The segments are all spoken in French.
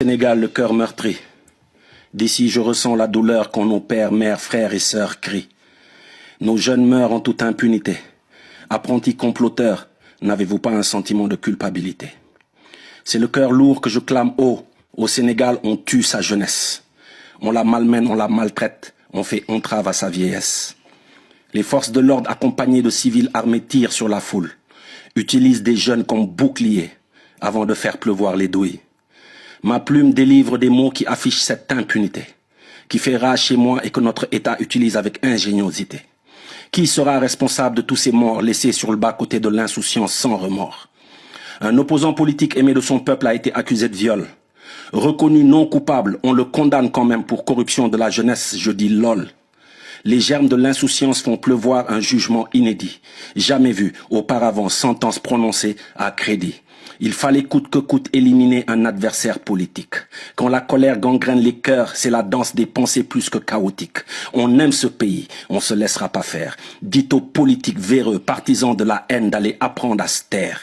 Sénégal, le cœur meurtri. D'ici, je ressens la douleur quand nos pères, mères, frères et sœurs crient. Nos jeunes meurent en toute impunité. Apprentis comploteurs, n'avez-vous pas un sentiment de culpabilité? C'est le cœur lourd que je clame haut. Au Sénégal, on tue sa jeunesse. On la malmène, on la maltraite, on fait entrave à sa vieillesse. Les forces de l'ordre accompagnées de civils armés tirent sur la foule, utilisent des jeunes comme boucliers avant de faire pleuvoir les douilles. Ma plume délivre des mots qui affichent cette impunité, qui fait rage chez moi et que notre État utilise avec ingéniosité. Qui sera responsable de tous ces morts laissés sur le bas-côté de l'insouciance sans remords? Un opposant politique aimé de son peuple a été accusé de viol. Reconnu non coupable, on le condamne quand même pour corruption de la jeunesse, je dis lol. Les germes de l'insouciance font pleuvoir un jugement inédit, jamais vu auparavant, sentence prononcée à crédit. Il fallait coûte que coûte éliminer un adversaire politique. Quand la colère gangrène les cœurs, c'est la danse des pensées plus que chaotique. On aime ce pays, on se laissera pas faire. Dites aux politiques véreux, partisans de la haine, d'aller apprendre à se taire.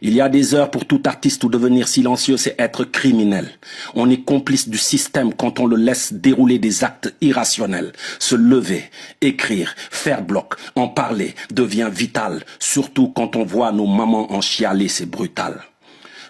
Il y a des heures pour tout artiste où devenir silencieux, c'est être criminel. On est complice du système quand on le laisse dérouler des actes irrationnels. Se lever, écrire, faire bloc, en parler devient vital, surtout quand on voit nos mamans en chialer, c'est brutal.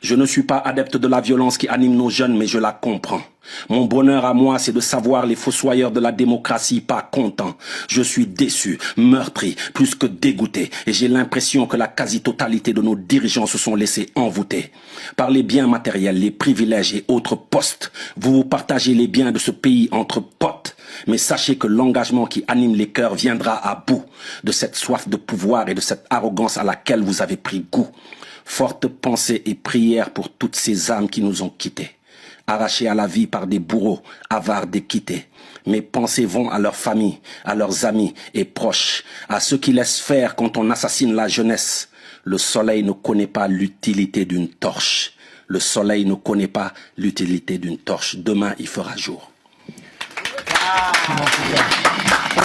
Je ne suis pas adepte de la violence qui anime nos jeunes, mais je la comprends. Mon bonheur à moi, c'est de savoir les fossoyeurs de la démocratie pas contents. Je suis déçu, meurtri, plus que dégoûté. Et j'ai l'impression que la quasi-totalité de nos dirigeants se sont laissés envoûter. Par les biens matériels, les privilèges et autres postes, vous partagez les biens de ce pays entre potes. Mais sachez que l'engagement qui anime les cœurs viendra à bout de cette soif de pouvoir et de cette arrogance à laquelle vous avez pris goût. Forte pensée et prière pour toutes ces âmes qui nous ont quittés, arrachées à la vie par des bourreaux, avares d'équité. Mes pensées vont à leurs familles, à leurs amis et proches, à ceux qui laissent faire quand on assassine la jeunesse. Le soleil ne connaît pas l'utilité d'une torche. Le soleil ne connaît pas l'utilité d'une torche. Demain, il fera jour.